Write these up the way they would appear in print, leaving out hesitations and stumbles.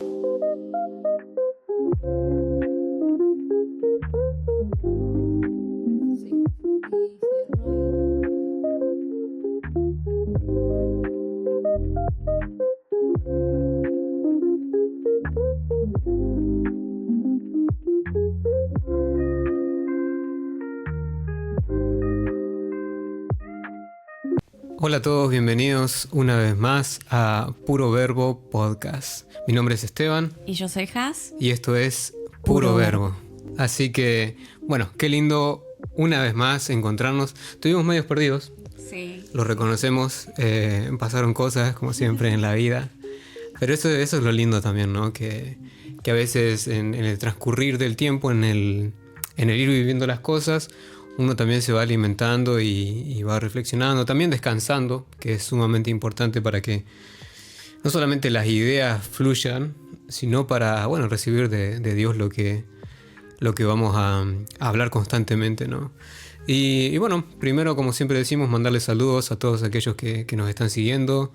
Hola a todos, bienvenidos una vez más a Puro Verbo Podcast. Mi nombre es Esteban. Y yo soy Has. Y esto es Puro Verbo. Así que, bueno, qué lindo una vez más encontrarnos. Estuvimos medios perdidos. Sí. Lo reconocemos, pasaron cosas como siempre en la vida. Pero eso es lo lindo también, ¿no? Que a veces en el transcurrir del tiempo, en el ir viviendo las cosas, uno también se va alimentando y va reflexionando, también descansando, que es sumamente importante para que no solamente las ideas fluyan, sino para, bueno, recibir de Dios lo que vamos a hablar constantemente, ¿no? Y bueno, primero, como siempre decimos, mandarles saludos a todos aquellos que nos están siguiendo.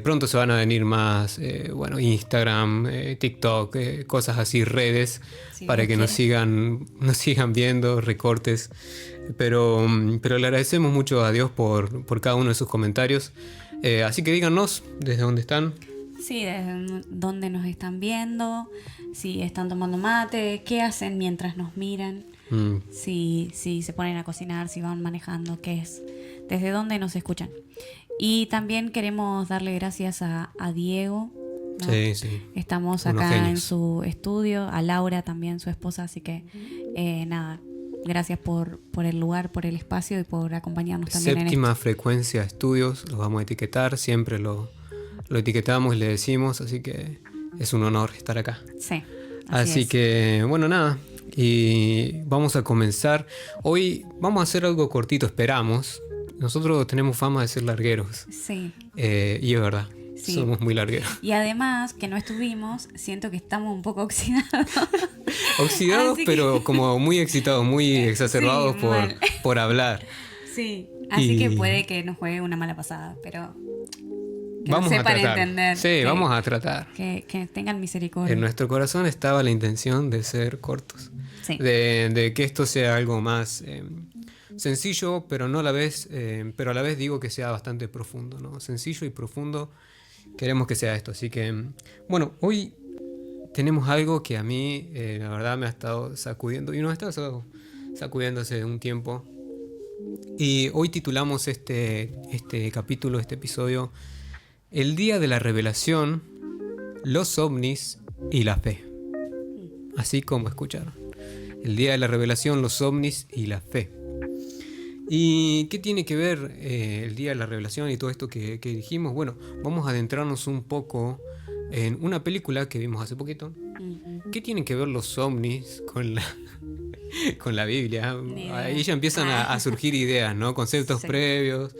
Pronto se van a venir más, Instagram, TikTok, cosas así, redes, sí, para que nos sigan viendo, recortes. Pero le agradecemos mucho a Dios por cada uno de sus comentarios. Así que díganos desde dónde están. Sí, desde dónde nos están viendo, si están tomando mate, qué hacen mientras nos miran. Si se ponen a cocinar, si van manejando, qué es, desde dónde nos escuchan. Y también queremos darle gracias a Diego, ¿no? Sí. Estamos acá en su estudio, a Laura también, su esposa, así que gracias por el lugar, por el espacio y por acompañarnos también. Séptima Frecuencia Estudios, los vamos a etiquetar, siempre lo etiquetamos y le decimos, así que es un honor estar acá. Sí. Así que, bueno, nada. Y vamos a comenzar. Hoy vamos a hacer algo cortito, esperamos. Nosotros tenemos fama de ser largueros. Sí. Y es verdad, sí. Somos muy largueros. Y además, que no estuvimos, siento que estamos un poco oxidados. Oxidados, pero como muy excitados, muy exacerbados por hablar. Sí, así que puede que nos juegue una mala pasada, pero que vamos sepan a tratar. Entender. Sí, vamos a tratar. Que tengan misericordia. En nuestro corazón estaba la intención de ser cortos. Sí. De que esto sea algo más sencillo, pero a la vez digo que sea bastante profundo, ¿no? Sencillo y profundo, queremos que sea esto. Así que, bueno, hoy tenemos algo que a mí, la verdad, me ha estado sacudiendo, y nos ha estado sacudiendo hace un tiempo. Y hoy titulamos este capítulo, este episodio, El Día de la Revelación, los ovnis y la fe. Así como escucharon. El Día de la Revelación, los ovnis y la fe. ¿Y qué tiene que ver el Día de la Revelación y todo esto que dijimos? Bueno, vamos a adentrarnos un poco en una película que vimos hace poquito. ¿Qué tienen que ver los ovnis con la Biblia? Ahí ya empiezan a surgir ideas, ¿no? Conceptos previos,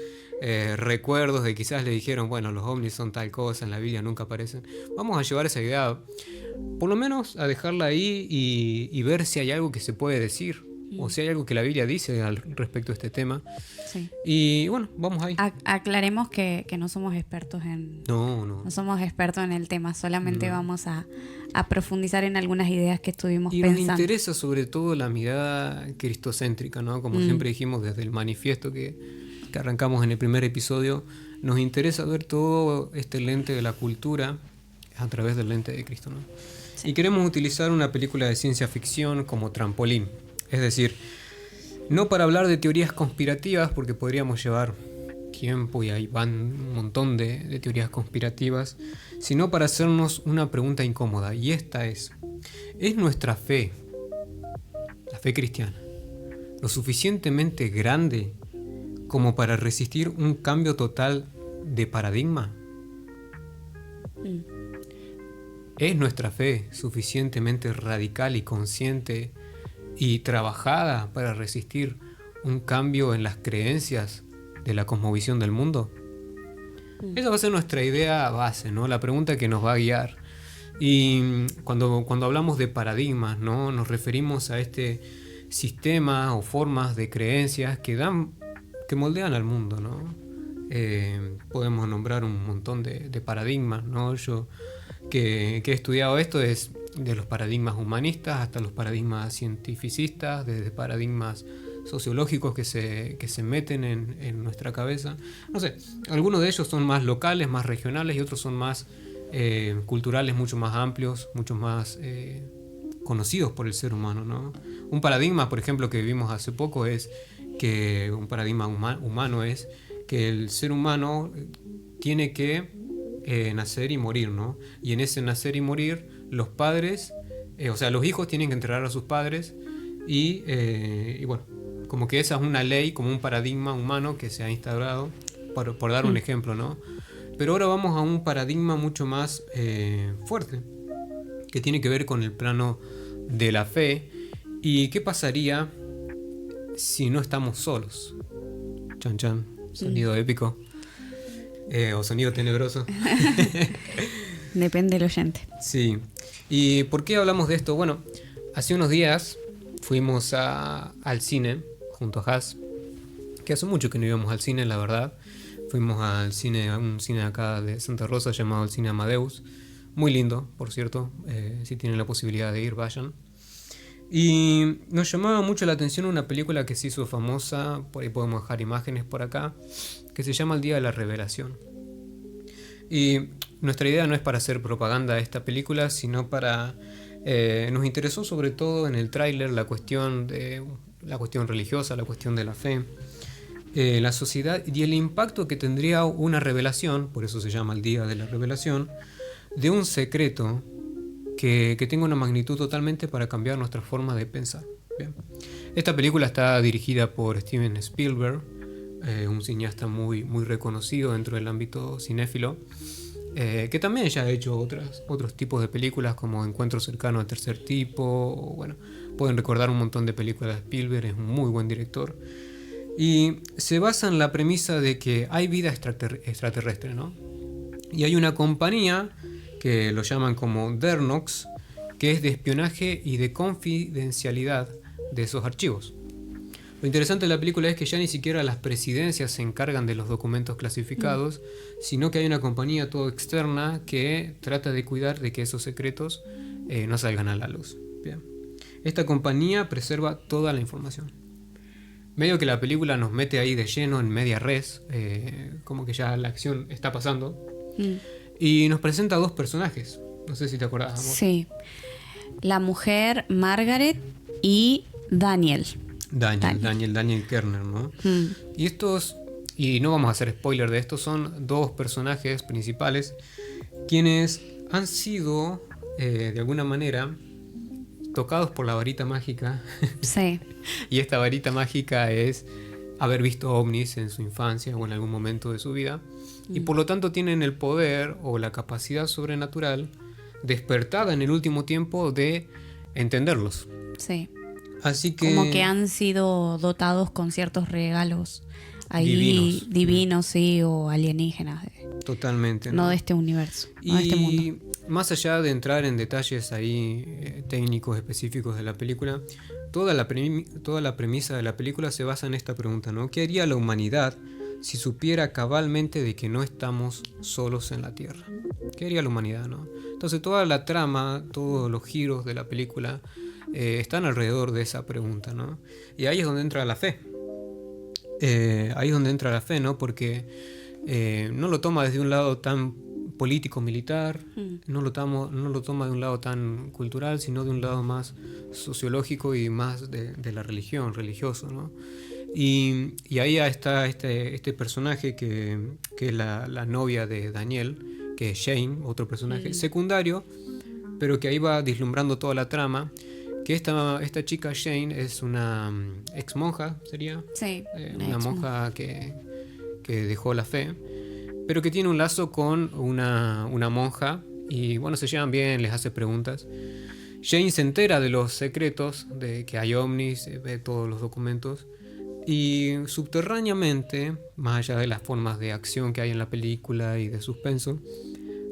recuerdos de quizás le dijeron, bueno, los ovnis son tal cosa, en la Biblia nunca aparecen. Vamos a llevar esa idea, por lo menos a dejarla ahí y ver si hay algo que se puede decir. O si hay algo que la Biblia dice al respecto de este tema. Sí. Y bueno, vamos ahí. Aclaremos que no somos expertos No somos expertos en el tema. Solamente vamos a profundizar en algunas ideas que estuvimos pensando. Y nos interesa sobre todo la mirada cristocéntrica, ¿no? Como siempre dijimos desde el manifiesto que arrancamos en el primer episodio. Nos interesa ver todo este lente de la cultura a través del lente de Cristo, ¿no? Sí. Y queremos utilizar una película de ciencia ficción como trampolín. Es decir, no para hablar de teorías conspirativas, porque podríamos llevar tiempo y ahí van un montón de teorías conspirativas, sino para hacernos una pregunta incómoda, y esta es nuestra fe, la fe cristiana, lo suficientemente grande como para resistir un cambio total de paradigma? ¿Es nuestra fe suficientemente radical y consciente y trabajada para resistir un cambio en las creencias de la cosmovisión del mundo? Esa va a ser nuestra idea base, ¿no? La pregunta que nos va a guiar. Y cuando hablamos de paradigmas, ¿no? Nos referimos a este sistema o formas de creencias que moldean al mundo, ¿no? podemos nombrar un montón de paradigmas, ¿no? Yo que he estudiado esto es de los paradigmas humanistas hasta los paradigmas cientificistas, desde paradigmas sociológicos que se meten en nuestra cabeza. No sé, algunos de ellos son más locales, más regionales, y otros son más culturales, mucho más amplios, mucho más conocidos por el ser humano, ¿no? Un paradigma, por ejemplo, que vivimos hace poco es que un paradigma humano es que el ser humano tiene que nacer y morir, ¿no? Y en ese nacer y morir, los padres, o sea, los hijos tienen que enterrar a sus padres y bueno, como que esa es una ley, como un paradigma humano que se ha instaurado, por dar un ejemplo, ¿no? Pero ahora vamos a un paradigma mucho más fuerte, que tiene que ver con el plano de la fe. ¿Y qué pasaría si no estamos solos? Chan chan, sonido épico. O sonido tenebroso. Depende del oyente. Sí. ¿Y por qué hablamos de esto? Bueno, hace unos días fuimos al cine junto a Has, que hace mucho que no íbamos al cine, la verdad. Fuimos al cine, a un cine acá de Santa Rosa llamado el Cine Amadeus. Muy lindo, por cierto. Si tienen la posibilidad de ir, vayan. Y nos llamaba mucho la atención una película que se hizo famosa, por ahí podemos dejar imágenes por acá, que se llama El Día de la Revelación. Y nuestra idea no es para hacer propaganda de esta película, sino para... nos interesó sobre todo en el tráiler la cuestión religiosa, la cuestión de la fe, la sociedad y el impacto que tendría una revelación, por eso se llama el Día de la Revelación, de un secreto que tenga una magnitud totalmente para cambiar nuestra forma de pensar. Bien. Esta película está dirigida por Steven Spielberg, un cineasta muy, muy reconocido dentro del ámbito cinéfilo, que también ya ha hecho otros tipos de películas como Encuentro cercano al tercer tipo, o bueno, pueden recordar un montón de películas de Spielberg, es un muy buen director. Y se basa en la premisa de que hay vida extraterrestre, ¿no? Y hay una compañía que lo llaman como Dernox, que es de espionaje y de confidencialidad de esos archivos. Lo interesante de la película es que ya ni siquiera las presidencias se encargan de los documentos clasificados, sino que hay una compañía todo externa que trata de cuidar de que esos secretos no salgan a la luz. Bien. Esta compañía preserva toda la información. Medio que la película nos mete ahí de lleno en media res, como que ya la acción está pasando. Y nos presenta dos personajes. No sé si te acordás, amor. Sí. La mujer Margaret y Daniel Kerner, ¿no? Y estos, y no vamos a hacer spoiler de esto, son dos personajes principales quienes han sido, de alguna manera, tocados por la varita mágica. Sí. Y esta varita mágica es haber visto ovnis en su infancia o en algún momento de su vida. Y por lo tanto tienen el poder o la capacidad sobrenatural despertada en el último tiempo de entenderlos. Sí. Así que... Como que han sido dotados con ciertos regalos ahí divinos, sí, o alienígenas. Totalmente. No de este universo, no de este mundo. Y más allá de entrar en detalles ahí técnicos específicos de la película, toda la premisa de la película se basa en esta pregunta, ¿no? ¿Qué haría la humanidad si supiera cabalmente de que no estamos solos en la Tierra? ¿Qué haría la humanidad, no? Entonces toda la trama, todos los giros de la película están alrededor de esa pregunta, ¿no? Y ahí es donde entra la fe. Ahí es donde entra la fe, ¿no? Porque no lo toma desde un lado tan político-militar, no lo toma de un lado tan cultural, sino de un lado más sociológico y más de la religión, religioso, ¿no? Y ahí está este personaje que es la novia de Daniel, que es Jane, otro personaje secundario, pero que ahí va deslumbrando toda la trama. Que esta chica Jane es una ex monja, ¿sería? Sí. Una monja que dejó la fe, pero que tiene un lazo con una monja y bueno, se llevan bien, les hace preguntas. Jane se entera de los secretos, de que hay ovnis, ve todos los documentos y subterráneamente, más allá de las formas de acción que hay en la película y de suspenso,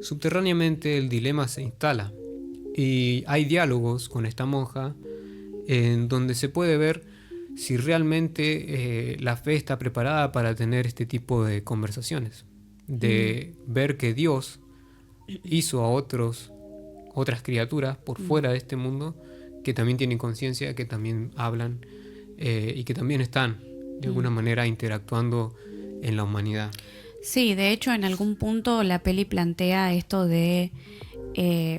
subterráneamente el dilema se instala. Y hay diálogos con esta monja en donde se puede ver si realmente la fe está preparada para tener este tipo de conversaciones, de ver que Dios hizo a otras criaturas por fuera de este mundo que también tienen conciencia, que también hablan y que también están de alguna manera interactuando en la humanidad. Sí, de hecho en algún punto la peli plantea esto de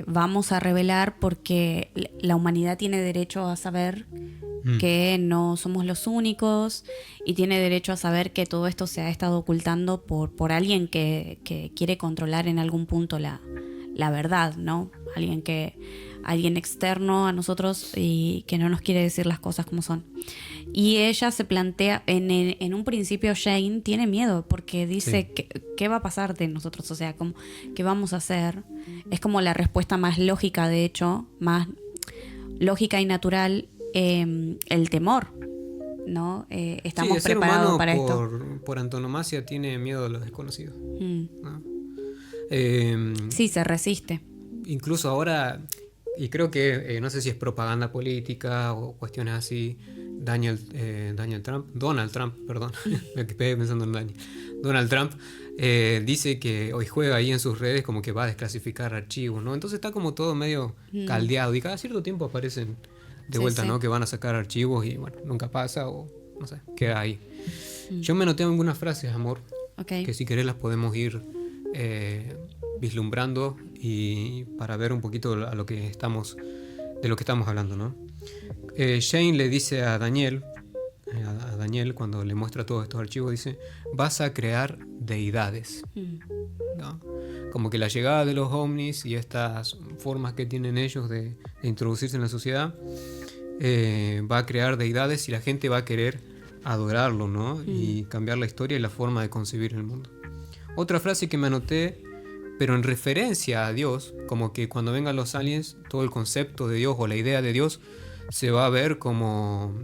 vamos a revelar porque la humanidad tiene derecho a saber que no somos los únicos y tiene derecho a saber que todo esto se ha estado ocultando por alguien que quiere controlar en algún punto la verdad, ¿no? Alguien externo a nosotros y que no nos quiere decir las cosas como son. Y ella se plantea, en un principio Jane tiene miedo porque dice, sí, ¿qué va a pasar de nosotros? O sea, ¿qué vamos a hacer? Es como la respuesta más lógica, de hecho, más lógica y natural, el temor, ¿no? Estamos preparados para esto. Por antonomasia tiene miedo a lo desconocido. ¿No? Sí, se resiste. Incluso ahora, y creo que no sé si es propaganda política o cuestiones así, Donald Trump, perdón, me quedé pensando en Donald Trump dice que hoy juega ahí en sus redes como que va a desclasificar archivos, ¿no? Entonces está como todo medio caldeado y cada cierto tiempo aparecen de vuelta, sí, ¿no? Que van a sacar archivos y bueno, nunca pasa o no sé, queda ahí. Yo me anoté algunas frases, amor, que si querés las podemos ir vislumbrando y para ver un poquito de lo que estamos hablando, ¿no? Jane le dice a Daniel cuando le muestra todos estos archivos, dice, vas a crear deidades, ¿no? Como que la llegada de los ovnis y estas formas que tienen ellos de introducirse en la sociedad va a crear deidades y la gente va a querer adorarlo, ¿no? Y cambiar la historia y la forma de concebir el mundo. Otra frase que me anoté, pero en referencia a Dios, como que cuando vengan los aliens, todo el concepto de Dios o la idea de Dios se va a ver como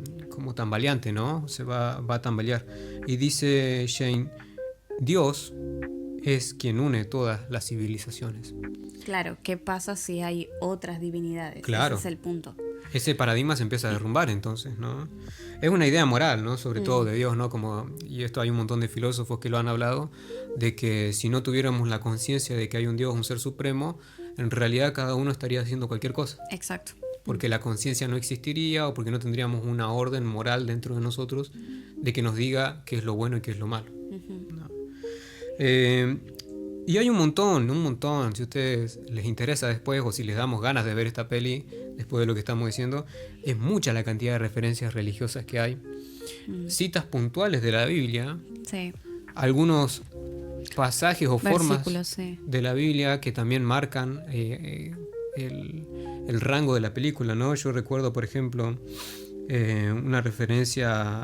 tambaleante, ¿no? Se va a tambalear. Y dice Jane, Dios es quien une todas las civilizaciones. Claro, ¿qué pasa si hay otras divinidades? Claro. Ese es el punto. Ese paradigma se empieza a derrumbar entonces, ¿no? Es una idea moral, ¿no? Sobre todo de Dios, ¿no? Y esto hay un montón de filósofos que lo han hablado, de que si no tuviéramos la conciencia de que hay un Dios, un ser supremo, en realidad cada uno estaría haciendo cualquier cosa. Exacto. Porque la conciencia no existiría o porque no tendríamos una orden moral dentro de nosotros de que nos diga qué es lo bueno y qué es lo malo. ¿No? Y hay un montón, si a ustedes les interesa después o si les damos ganas de ver esta peli después de lo que estamos diciendo, es mucha la cantidad de referencias religiosas que hay. Citas puntuales de la Biblia, sí, algunos pasajes o formas sí, de la Biblia que también marcan el rango de la película, ¿no? Yo recuerdo, por ejemplo, una referencia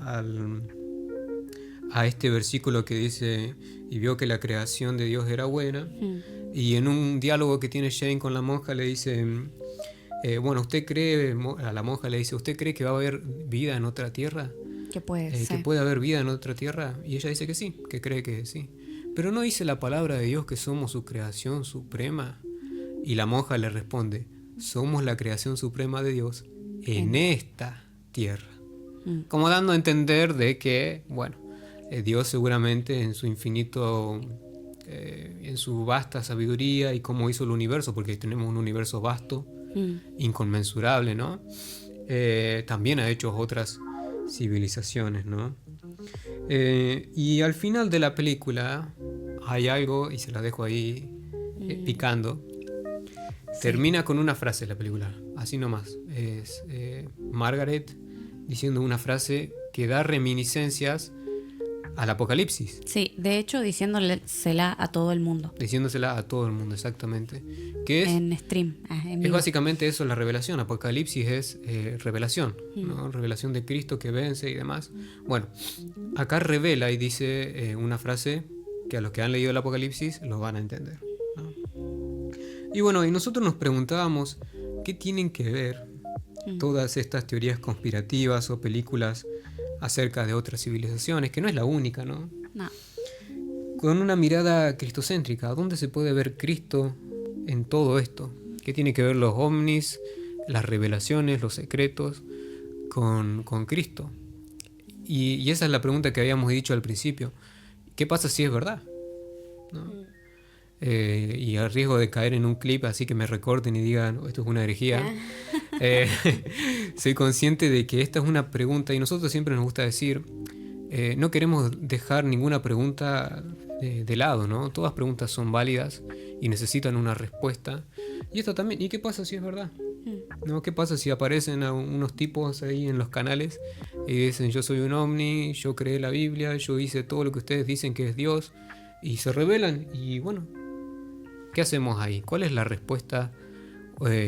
a este versículo que dice, y vio que la creación de Dios era buena, y en un diálogo que tiene Jane con la monja le dice, bueno, a la monja le dice, ¿usted cree que va a haber vida en otra tierra? Que puede que puede haber vida en otra tierra, y ella dice que sí, que cree que sí, pero no dice la palabra de Dios que somos su creación suprema. Y la monja le responde, somos la creación suprema de Dios en esta tierra. Como dando a entender de que, bueno, Dios seguramente en su infinito, en su vasta sabiduría y cómo hizo el universo, porque tenemos un universo vasto, inconmensurable, ¿no? También ha hecho otras civilizaciones, ¿no? Y al final de la película hay algo, y se la dejo ahí picando. Sí. Termina con una frase la película, así nomás. Es Margaret diciendo una frase que da reminiscencias al Apocalipsis. Sí, de hecho diciéndosela a todo el mundo. Diciéndosela a todo el mundo, exactamente. Que es, en stream. Es básicamente eso, la revelación. Apocalipsis es revelación, ¿no? Revelación de Cristo que vence y demás. Bueno, acá revela y dice una frase que a los que han leído el Apocalipsis lo van a entender, ¿no? Y bueno, y nosotros nos preguntábamos qué tienen que ver todas estas teorías conspirativas o películas acerca de otras civilizaciones, que no es la única, ¿no? No. Con una mirada cristocéntrica, ¿dónde se puede ver Cristo en todo esto? ¿Qué tiene que ver los ovnis, las revelaciones, los secretos con Cristo? Y esa es la pregunta que habíamos dicho al principio. ¿Qué pasa si es verdad? ¿No? Y al riesgo de caer en un clip así que me recorten y digan, oh, esto es una herejía, soy consciente de que esta es una pregunta y nosotros siempre nos gusta decir, no queremos dejar ninguna pregunta de lado, ¿no? Todas preguntas son válidas y necesitan una respuesta. Y esto también, ¿y qué pasa si es verdad? ¿No? ¿Qué pasa si aparecen unos tipos ahí en los canales y dicen, yo soy un ovni, yo creé la Biblia, yo hice todo lo que ustedes dicen que es Dios, y se rebelan? Y bueno, ¿qué hacemos ahí? ¿Cuál es la respuesta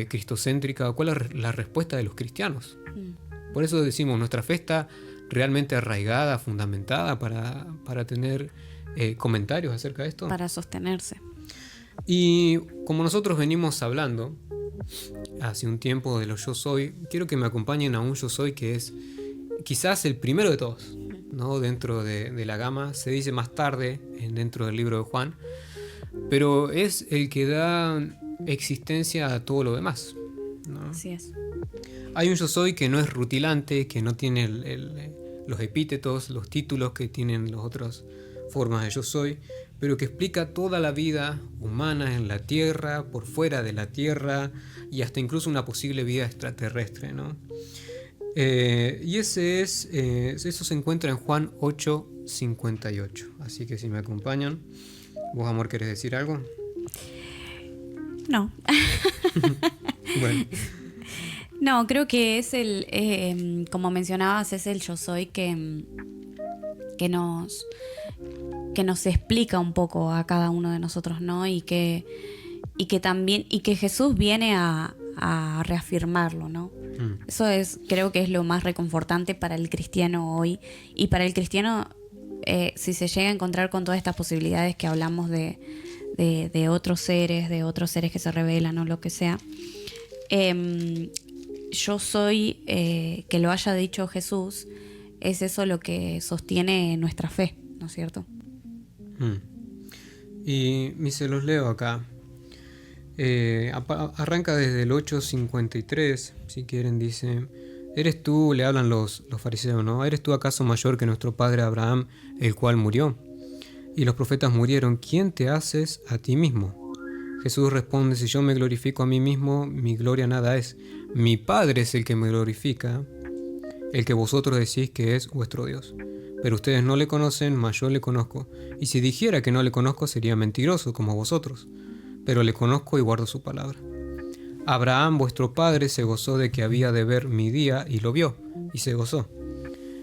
cristocéntrica? ¿Cuál es la respuesta de los cristianos? Por eso decimos, nuestra fe está realmente arraigada, fundamentada para tener comentarios acerca de esto. Para sostenerse. Y como nosotros venimos hablando hace un tiempo de los yo soy, quiero que me acompañen a un yo soy que es quizás el primero de todos, ¿no? Dentro de la gama. Se dice más tarde dentro del libro de Juan, pero es el que da existencia a todo lo demás, ¿no? Así es. Hay un yo soy que no es rutilante, que no tiene los epítetos, los títulos que tienen las otras formas de yo soy, pero que explica toda la vida humana en la Tierra, por fuera de la Tierra y hasta incluso una posible vida extraterrestre, ¿no? Y eso se encuentra en Juan 8:58. Así que si me acompañan, ¿vos, amor, querés decir algo? No. Bueno. No, creo que es como mencionabas, es el yo soy que nos explica un poco a cada uno de nosotros, ¿no? Y que también, y que Jesús viene a reafirmarlo, ¿no? Eso creo que es lo más reconfortante para el cristiano hoy. Y para el cristiano, si se llega a encontrar con todas estas posibilidades que hablamos de otros seres que se revelan o lo que sea, yo soy, que lo haya dicho Jesús, es eso lo que sostiene nuestra fe, ¿no es cierto? Y se los leo acá. Arranca desde el 8:53, si quieren, dice: ¿Eres tú, le hablan los fariseos, ¿no? ¿Eres tú acaso mayor que nuestro padre Abraham, el cual murió? Y los profetas murieron. ¿Quién te haces a ti mismo? Jesús responde: si yo me glorifico a mí mismo, mi gloria nada es. Mi Padre es el que me glorifica, el que vosotros decís que es vuestro Dios. Pero ustedes no le conocen, mas yo le conozco. Y si dijera que no le conozco, sería mentiroso como vosotros. Pero le conozco y guardo su palabra. Abraham, vuestro padre, se gozó de que había de ver mi día, y lo vio, y se gozó.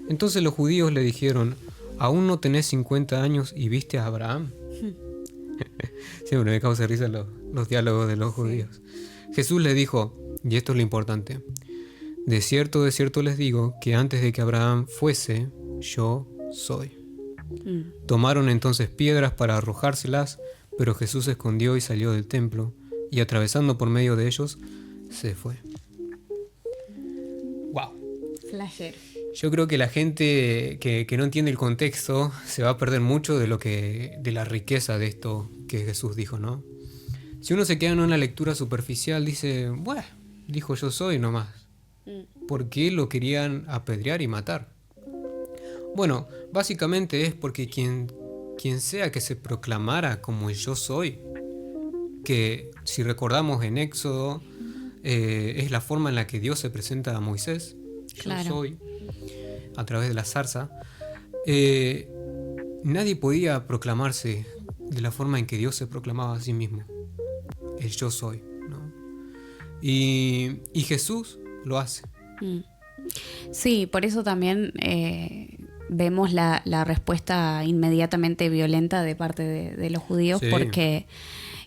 Entonces los judíos le dijeron: ¿aún no tenés 50 años y viste a Abraham? Siempre me causa risa los diálogos de los judíos. Jesús le dijo, y esto es lo importante: de cierto les digo, que antes de que Abraham fuese, yo soy. Tomaron entonces piedras para arrojárselas, pero Jesús se escondió y salió del templo, y atravesando por medio de ellos, se fue. ¡Wow! Flashero. Yo creo que la gente que no entiende el contexto se va a perder mucho de la riqueza de esto que Jesús dijo, ¿no? Si uno se queda en una lectura superficial, dice, bueno, dijo yo soy nomás. ¿Por qué lo querían apedrear y matar? Bueno, básicamente es porque quien sea que se proclamara como el yo soy, que si recordamos en Éxodo, es la forma en la que Dios se presenta a Moisés, claro. Yo soy, a través de la zarza, nadie podía proclamarse de la forma en que Dios se proclamaba a sí mismo, el yo soy, ¿no? Y Jesús lo hace. Sí, por eso también vemos la respuesta inmediatamente violenta de parte de los judíos, sí. Porque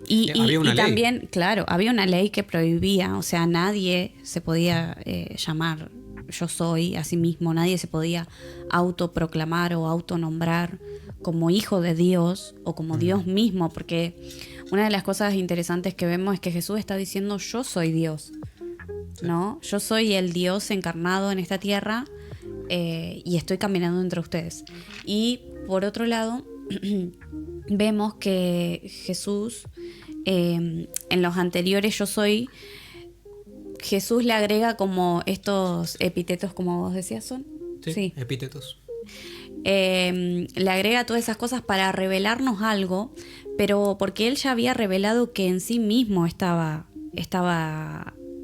y también, claro, había una ley que prohibía, o sea, nadie se podía llamar yo soy a sí mismo, nadie se podía autoproclamar o autonombrar como hijo de Dios o como Dios mismo, porque una de las cosas interesantes que vemos es que Jesús está diciendo yo soy Dios, ¿no? Yo soy el Dios encarnado en esta tierra y estoy caminando entre ustedes. Y por otro lado, vemos que Jesús, en los anteriores yo soy, Jesús le agrega como estos epítetos, como vos decías, ¿son? Sí, epítetos. le agrega todas esas cosas para revelarnos algo, pero porque él ya había revelado que en sí mismo estaba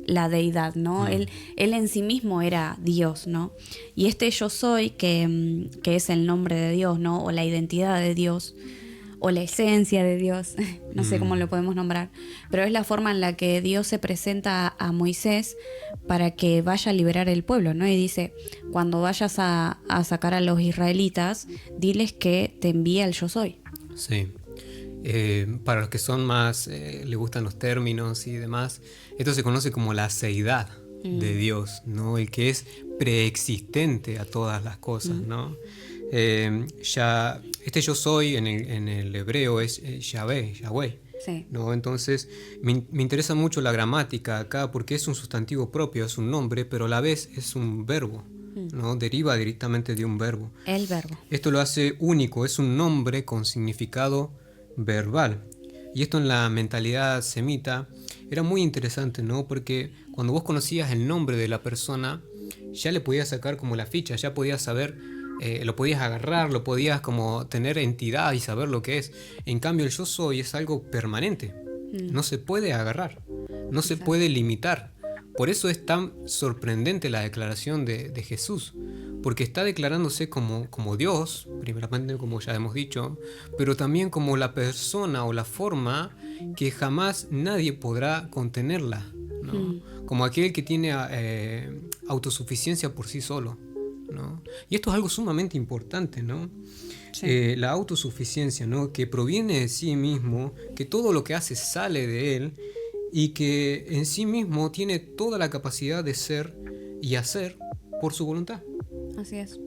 la deidad, ¿no? Él en sí mismo era Dios, ¿no? Y este yo soy, que es el nombre de Dios, ¿no? O la identidad de Dios, o la esencia de Dios, no sé cómo lo podemos nombrar, pero es la forma en la que Dios se presenta a Moisés para que vaya a liberar el pueblo, ¿no? Y dice, cuando vayas a sacar a los israelitas, diles que te envía el yo soy. Sí. Para los que son más, le gustan los términos y demás, esto se conoce como la seidad de Dios, ¿no? El que es preexistente a todas las cosas, ¿no? Ya, este yo soy en el hebreo es Yahweh, Sí. ¿no? Entonces me interesa mucho la gramática acá porque es un sustantivo propio, es un nombre, pero a la vez es un verbo, ¿no? Deriva directamente de un verbo. El verbo. Esto lo hace único, es un nombre con significado verbal. Y esto en la mentalidad semita era muy interesante, ¿no? Porque cuando vos conocías el nombre de la persona, ya le podías sacar como la ficha, ya podías saber, lo podías agarrar, lo podías como tener entidad y saber lo que es. En cambio, el yo soy es algo permanente, no se puede agarrar, no se puede limitar. Por eso es tan sorprendente la declaración de Jesús, porque está declarándose como Dios, primeramente como ya hemos dicho, pero también como la persona o la forma que jamás nadie podrá contenerla, ¿no? Como aquel que tiene autosuficiencia por sí solo, ¿no? Y esto es algo sumamente importante, ¿no? Sí. La autosuficiencia, ¿no? Que proviene de sí mismo, que todo lo que hace sale de él y que en sí mismo tiene toda la capacidad de ser y hacer por su voluntad. Así es.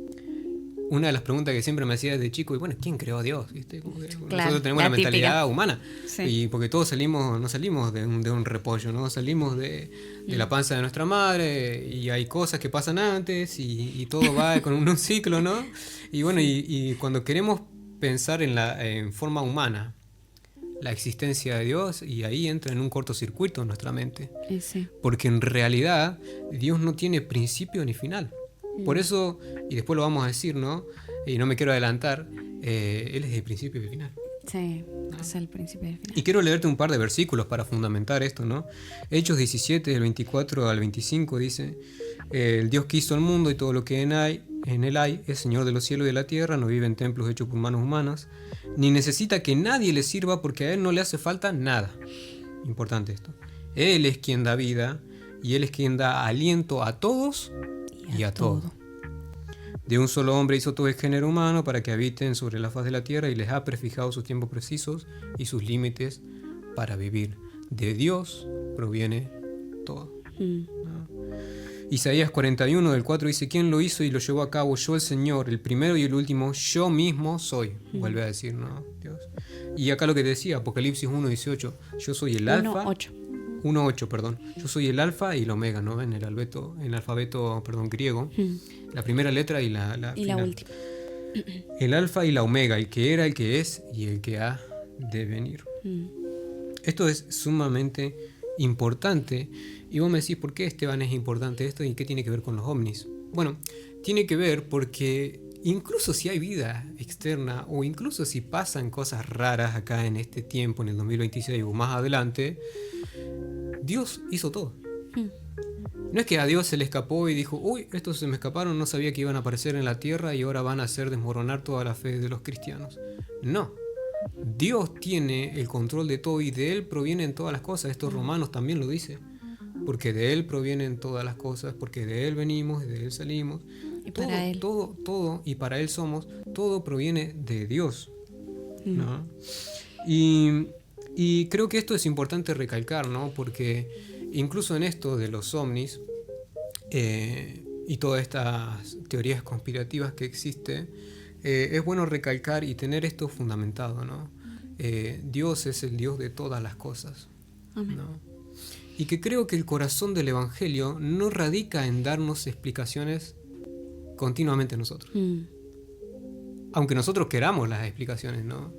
Una de las preguntas que siempre me hacía desde chico, y bueno, ¿quién creó a Dios? ¿Viste? Como que claro, nosotros tenemos la mentalidad típica. humana, Sí. y porque todos no salimos de un repollo, ¿no? Salimos de la panza de nuestra madre, y hay cosas que pasan antes, y todo va con un ciclo, ¿no? Y bueno, y cuando queremos pensar en forma humana, la existencia de Dios, y ahí entra en un cortocircuito en nuestra mente. Sí. Porque en realidad Dios no tiene principio ni final. Por eso, y después lo vamos a decir, ¿no? Y no me quiero adelantar, Él es el principio y el final. Sí, es el principio y el final. Y quiero leerte un par de versículos para fundamentar esto, ¿no? Hechos 17, del 24 al 25 dice: el Dios que hizo el mundo y todo lo que en él hay, es Señor de los cielos y de la tierra, no vive en templos hechos por manos humanas, ni necesita que nadie le sirva porque a Él no le hace falta nada. Importante esto. Él es quien da vida y Él es quien da aliento a todos y a todo. De un solo hombre hizo todo el género humano para que habiten sobre la faz de la tierra y les ha prefijado sus tiempos precisos y sus límites para vivir. De Dios proviene todo. ¿No? Isaías 41 del 4 dice: ¿quién lo hizo y lo llevó a cabo? Yo, el Señor, el primero y el último, yo mismo soy. Vuelve a decir, ¿no? Dios. Y acá lo que decía, Apocalipsis 1:18, yo soy el alfa. 1:8, perdón. Yo soy el alfa y el omega, ¿no? En el alfabeto, griego. La primera letra y la última. El alfa y la omega, el que era, el que es y el que ha de venir. Esto es sumamente importante. Y vos me decís, ¿por qué, Esteban, es importante esto y qué tiene que ver con los ovnis? Bueno, tiene que ver porque incluso si hay vida externa o incluso si pasan cosas raras acá en este tiempo, en el 2026 o más adelante, Dios hizo todo. No es que a Dios se le escapó y dijo: uy, estos se me escaparon, no sabía que iban a aparecer en la tierra y ahora van a hacer desmoronar toda la fe de los cristianos. No. Dios tiene el control de todo y de Él provienen todas las cosas. Esto Romanos también lo dice. Porque de Él provienen todas las cosas, porque de Él venimos y de Él salimos. Y para Él. Todo, y para Él somos. Todo proviene de Dios, ¿no? Y creo que esto es importante recalcar, ¿no? Porque incluso en esto de los ovnis y todas estas teorías conspirativas que existen, es bueno recalcar y tener esto fundamentado, ¿no? Dios es el Dios de todas las cosas, ¿no? Y que creo que el corazón del Evangelio no radica en darnos explicaciones continuamente a nosotros. Aunque nosotros queramos las explicaciones, ¿no?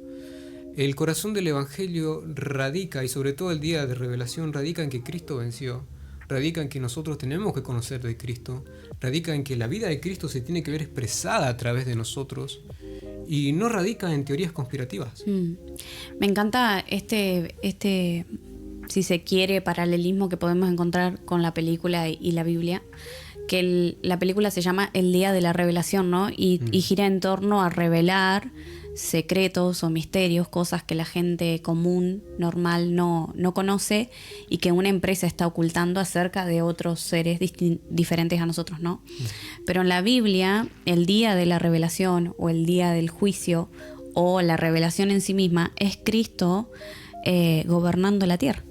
El corazón del Evangelio radica, y sobre todo el día de revelación, radica en que Cristo venció. radica en que nosotros tenemos que conocer de Cristo, radica en que la vida de Cristo se tiene que ver expresada a través de nosotros y no radica en teorías conspirativas. Me encanta si se quiere, paralelismo que podemos encontrar con la película y la Biblia, que la película se llama El Día de la Revelación, ¿no? Y gira en torno a revelar secretos o misterios, cosas que la gente común, normal, no conoce y que una empresa está ocultando acerca de otros seres diferentes a nosotros, ¿no? Pero en la Biblia, el día de la revelación o el día del juicio o la revelación en sí misma es Cristo gobernando la tierra.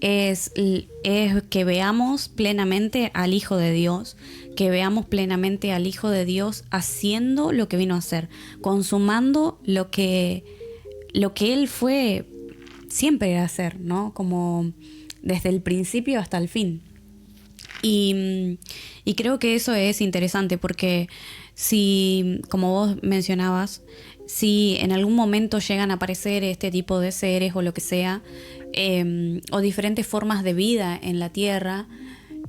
Es que veamos plenamente al Hijo de Dios, que veamos plenamente al Hijo de Dios haciendo lo que vino a hacer, consumando lo que Él fue siempre a hacer, ¿no? Como desde el principio hasta el fin. Y creo que eso es interesante porque si, como vos mencionabas, si en algún momento llegan a aparecer este tipo de seres o lo que sea, o diferentes formas de vida en la Tierra,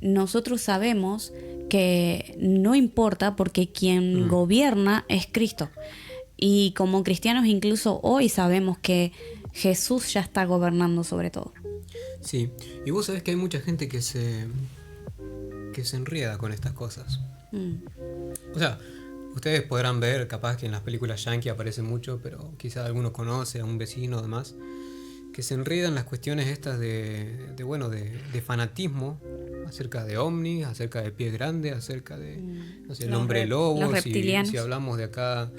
nosotros sabemos que no importa porque quien gobierna es Cristo. Y como cristianos incluso hoy sabemos que Jesús ya está gobernando sobre todo. Sí, y vos sabés que hay mucha gente que se enreda con estas cosas. O sea, ustedes podrán ver, capaz que en las películas yankee aparece mucho, pero quizás alguno conoce a un vecino o demás, que se enredan las cuestiones estas de fanatismo acerca de ovnis, acerca de pies grandes, acerca de no sé, el hombre lobo, los reptilianos. Si hablamos de acá,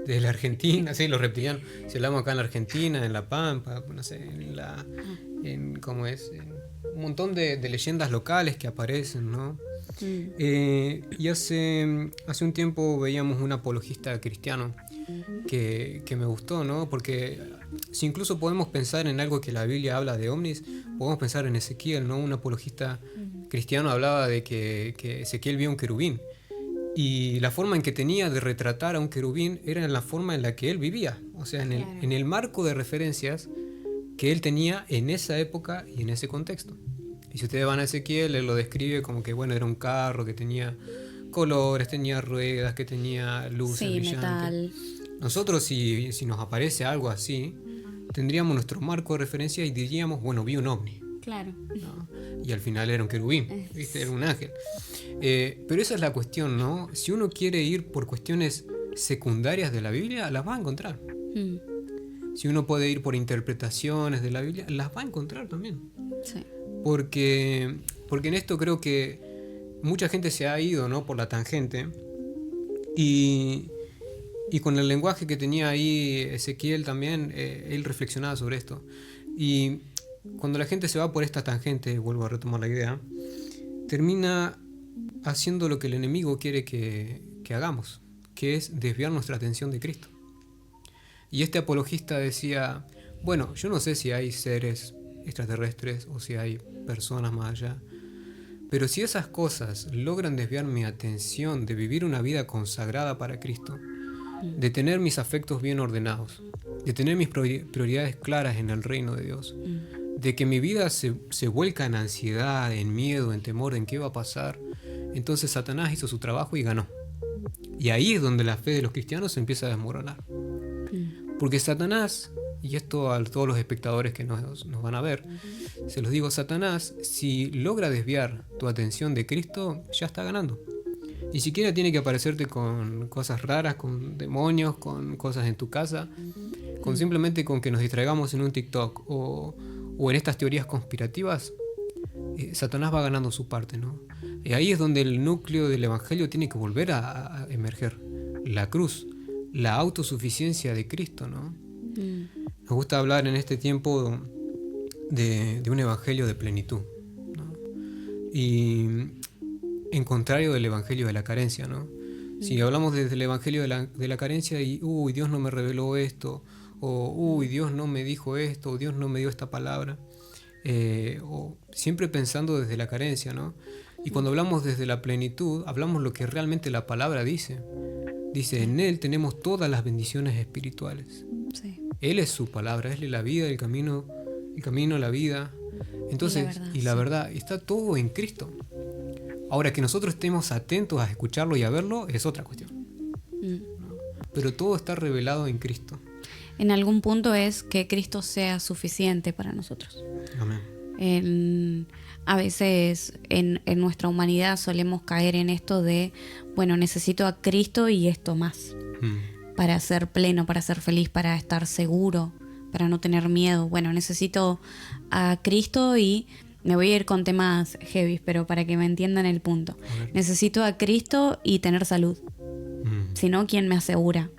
de la Argentina, sí, los reptilianos, si hablamos acá en la Argentina, en La Pampa, no sé, en ¿cómo es? En un montón de leyendas locales que aparecen, ¿no? Y hace un tiempo veíamos un apologista cristiano que me gustó, ¿no? Porque si incluso podemos pensar en algo que la Biblia habla de ovnis, podemos pensar en Ezequiel, ¿no? Un apologista cristiano hablaba de que Ezequiel vio un querubín y la forma en que tenía de retratar a un querubín era en la forma en la que él vivía, o sea, en el marco de referencias que él tenía en esa época y en ese contexto. Y si ustedes van a Ezequiel, él lo describe como que, bueno, era un carro que tenía colores, tenía ruedas, que tenía luces brillantes. Metal. Nosotros, si nos aparece algo así, tendríamos nuestro marco de referencia y diríamos, bueno, vi un ovni. Claro. ¿No? Y al final era un querubín, ¿viste? Era un ángel. Pero esa es la cuestión, ¿no? Si uno quiere ir por cuestiones secundarias de la Biblia, las va a encontrar. Si uno puede ir por interpretaciones de la Biblia, las va a encontrar también. Sí. Porque en esto creo que mucha gente se ha ido, ¿no? Por la tangente y con el lenguaje que tenía ahí Ezequiel también, él reflexionaba sobre esto. Y cuando la gente se va por esta tangente, vuelvo a retomar la idea, termina haciendo lo que el enemigo quiere que hagamos, que es desviar nuestra atención de Cristo. Y este apologista decía, bueno, yo no sé si hay seres extraterrestres o si hay personas más allá, pero si esas cosas logran desviar mi atención de vivir una vida consagrada para Cristo, de tener mis afectos bien ordenados, de tener mis prioridades claras en el reino de Dios, de que mi vida se vuelca en ansiedad, en miedo, en temor, en qué va a pasar, entonces Satanás hizo su trabajo y ganó. Y ahí es donde la fe de los cristianos se empieza a desmoronar. Porque Satanás, y esto a todos los espectadores que nos van a ver, se los digo, Satanás, si logra desviar tu atención de Cristo, ya está ganando. Ni siquiera tiene que aparecerte con cosas raras, con demonios, con cosas en tu casa, con simplemente con que nos distraigamos en un TikTok o en estas teorías conspirativas, Satanás va ganando su parte, ¿no? Y ahí es donde el núcleo del evangelio tiene que volver a emerger. La cruz, la autosuficiencia de Cristo, ¿no? Me gusta hablar en este tiempo de un evangelio de plenitud, ¿no? Y en contrario del evangelio de la carencia, ¿no? Si hablamos desde el evangelio de la carencia y Dios no me reveló esto, o Dios no me dijo esto, o Dios no me dio esta palabra, o siempre pensando desde la carencia, ¿no? Y cuando hablamos desde la plenitud, hablamos lo que realmente la palabra dice. Dice, en Él tenemos todas las bendiciones espirituales. Sí. Él es su palabra, Él es la vida, el camino, la vida, Entonces, y la verdad, está todo en Cristo. Ahora, que nosotros estemos atentos a escucharlo y a verlo es otra cuestión. ¿No? Pero todo está revelado en Cristo. En algún punto es que Cristo sea suficiente para nosotros. Amén. A veces en nuestra humanidad solemos caer en esto de, bueno, necesito a Cristo y esto más. Para ser pleno, para ser feliz, para estar seguro, para no tener miedo. Bueno, necesito a Cristo y me voy a ir con temas heavy, pero para que me entiendan el punto. Necesito a Cristo y tener salud. Si no, ¿quién me asegura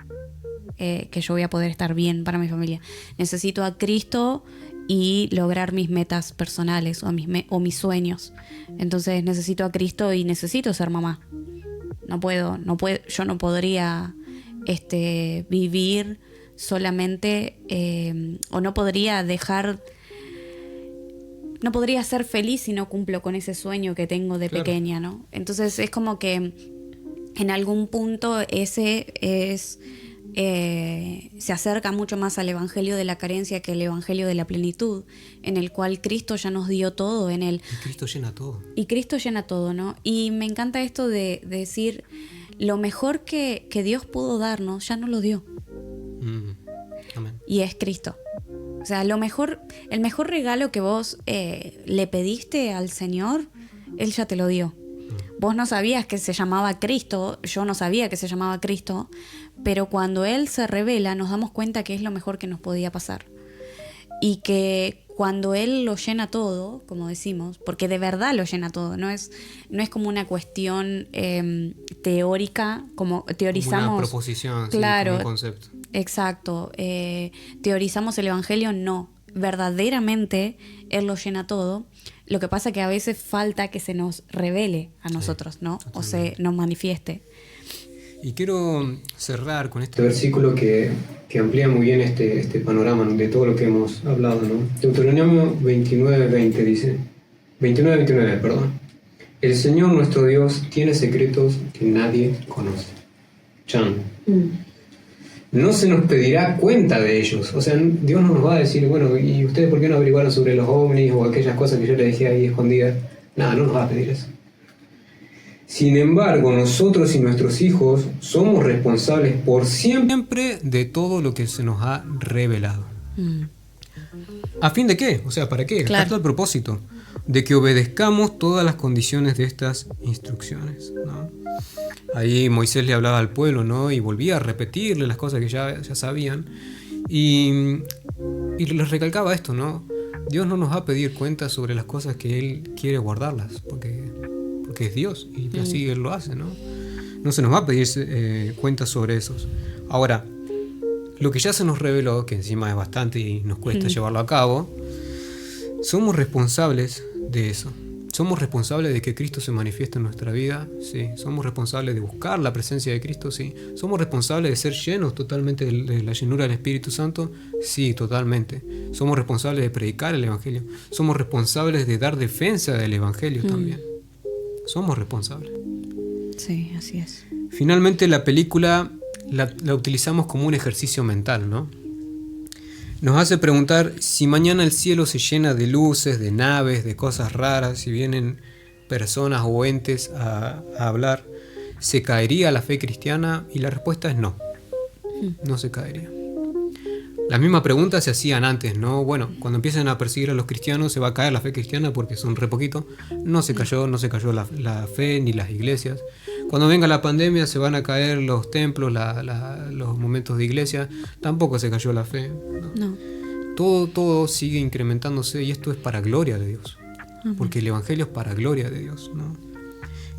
que yo voy a poder estar bien para mi familia? Necesito a Cristo y lograr mis metas personales o mis sueños. Entonces necesito a Cristo y necesito ser mamá. Yo no podría vivir solamente o no podría ser feliz si no cumplo con ese sueño que tengo de pequeña, ¿no? Entonces es como que en algún punto ese es se acerca mucho más al evangelio de la carencia que el evangelio de la plenitud, en el cual Cristo ya nos dio todo en él. Y Cristo llena todo. Y Cristo llena todo, ¿no? Y me encanta esto de decir, lo mejor que Dios pudo darnos, ya nos lo dio. Amén. Y es Cristo. O sea, el mejor regalo que vos le pediste al Señor, Él ya te lo dio. Vos no sabías que se llamaba Cristo, yo no sabía que se llamaba Cristo, pero cuando Él se revela nos damos cuenta que es lo mejor que nos podía pasar. Y que cuando Él lo llena todo, como decimos, porque de verdad lo llena todo, no es como una cuestión teórica, como teorizamos. Una proposición, claro, sí, como un concepto. Exacto. Teorizamos el Evangelio, no. Verdaderamente Él lo llena todo. Lo que pasa que a veces falta que se nos revele a nosotros, ¿no? Totalmente. O se nos manifieste. Y quiero cerrar con este versículo que amplía muy bien este panorama de todo lo que hemos hablado, ¿no? Deuteronomio 29:20 dice, 29:29, perdón. El Señor nuestro Dios tiene secretos que nadie conoce. Chan. No se nos pedirá cuenta de ellos. O sea, Dios no nos va a decir, bueno, ¿y ustedes por qué no averiguaron sobre los ovnis o aquellas cosas que yo les dejé ahí escondidas? Nada, no nos va a pedir eso. Sin embargo, nosotros y nuestros hijos somos responsables por siempre de todo lo que se nos ha revelado. ¿A fin de qué? O sea, ¿para qué? Claro. Acá está el propósito. De que obedezcamos todas las condiciones de estas instrucciones, ¿no? Ahí Moisés le hablaba al pueblo, ¿no? Y volvía a repetirle las cosas que ya sabían. Y les recalcaba esto, ¿no? Dios no nos va a pedir cuentas sobre las cosas que Él quiere guardarlas, porque es Dios y así Él lo hace, ¿no? No se nos va a pedir cuentas sobre esos. Ahora, lo que ya se nos reveló, que encima es bastante y nos cuesta llevarlo a cabo, somos responsables de eso. Somos responsables de que Cristo se manifieste en nuestra vida, sí. Somos responsables de buscar la presencia de Cristo, sí. Somos responsables de ser llenos totalmente de la llenura del Espíritu Santo, sí, totalmente. Somos responsables de predicar el Evangelio. Somos responsables de dar defensa del Evangelio también. Somos responsables. Sí, así es. Finalmente la película la utilizamos como un ejercicio mental, ¿no? Nos hace preguntar si mañana el cielo se llena de luces, de naves, de cosas raras, si vienen personas o entes a hablar, ¿se caería la fe cristiana? Y la respuesta es no, no se caería. Las mismas preguntas se hacían antes, ¿no? Bueno, cuando empiezan a perseguir a los cristianos se va a caer la fe cristiana porque son re poquito. No se cayó la fe ni las iglesias. Cuando venga la pandemia se van a caer los templos, los momentos de iglesia. Tampoco se cayó la fe. No. Todo sigue incrementándose y esto es para gloria de Dios. Porque el Evangelio es para gloria de Dios, ¿no?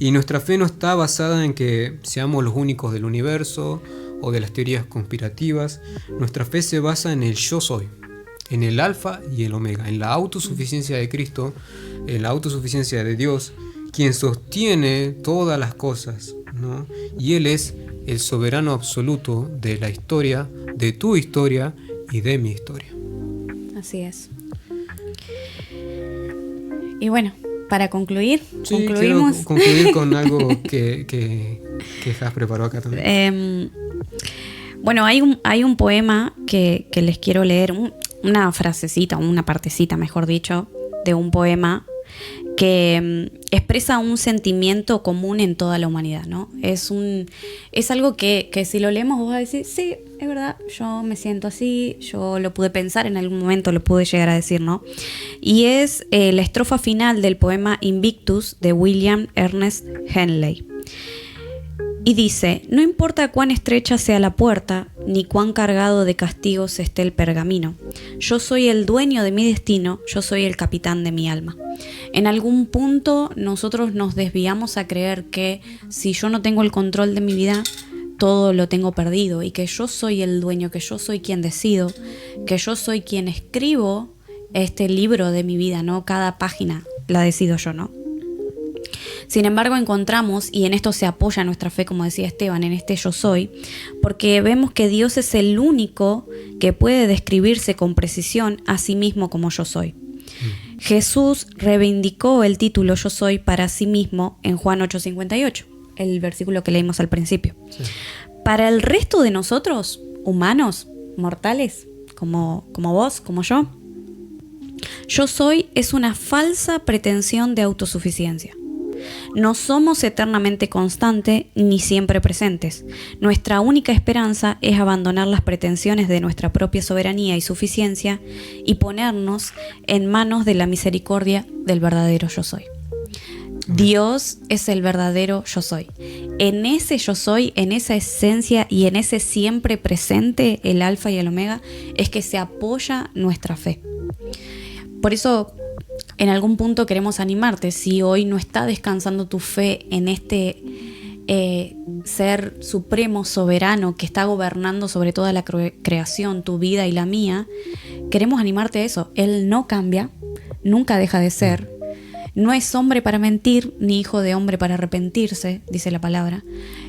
Y nuestra fe no está basada en que seamos los únicos del universo o de las teorías conspirativas. Nuestra fe se basa en el yo soy, en el alfa y el omega, en la autosuficiencia de Cristo, en la autosuficiencia de Dios, quien sostiene todas las cosas, ¿no? Y Él es el soberano absoluto de la historia, de tu historia y de mi historia. Así es. Y bueno, para concluir, concluimos. Quiero concluir con algo que Jas preparó acá también. Bueno, hay un poema que les quiero leer, una frasecita, una partecita, mejor dicho, de un poema que expresa un sentimiento común en toda la humanidad, ¿no? Es algo que si lo leemos vos vas a decir, sí, es verdad, yo me siento así, yo lo pude pensar en algún momento, lo pude llegar a decir, ¿no? Y es la estrofa final del poema Invictus de William Ernest Henley. Y dice: no importa cuán estrecha sea la puerta, ni cuán cargado de castigos esté el pergamino. Yo soy el dueño de mi destino, yo soy el capitán de mi alma. En algún punto nosotros nos desviamos a creer que si yo no tengo el control de mi vida, todo lo tengo perdido, y que yo soy el dueño, que yo soy quien decido, que yo soy quien escribo este libro de mi vida, ¿no? Cada página la decido yo, ¿no? Sin embargo, encontramos, y en esto se apoya nuestra fe, como decía Esteban, en este yo soy, porque vemos que Dios es el único que puede describirse con precisión a sí mismo como yo soy. Jesús reivindicó el título yo soy para sí mismo en Juan 8:58, el versículo que leímos al principio. Sí. Para el resto de nosotros, humanos, mortales, como vos, como yo soy es una falsa pretensión de autosuficiencia. No somos eternamente constantes ni siempre presentes. Nuestra única esperanza es abandonar las pretensiones de nuestra propia soberanía y suficiencia y ponernos en manos de la misericordia del verdadero yo soy. Dios es el verdadero yo soy. En ese yo soy, en esa esencia y en ese siempre presente, el alfa y el omega, es que se apoya nuestra fe. Por eso, en algún punto queremos animarte. Si hoy no está descansando tu fe en este ser supremo, soberano, que está gobernando sobre toda la creación, tu vida y la mía, queremos animarte a eso. Él no cambia, nunca deja de ser. No es hombre para mentir, ni hijo de hombre para arrepentirse, dice la palabra.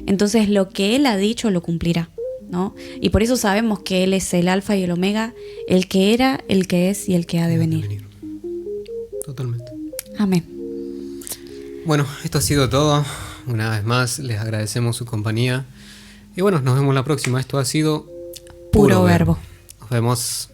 Entonces lo que Él ha dicho lo cumplirá, ¿no? Y por eso sabemos que Él es el alfa y el omega, el que era, el que es y el que ha de venir. Totalmente. Amén. Bueno, esto ha sido todo. Una vez más, les agradecemos su compañía. Y bueno, nos vemos la próxima. Esto ha sido Puro Verbo. Nos vemos.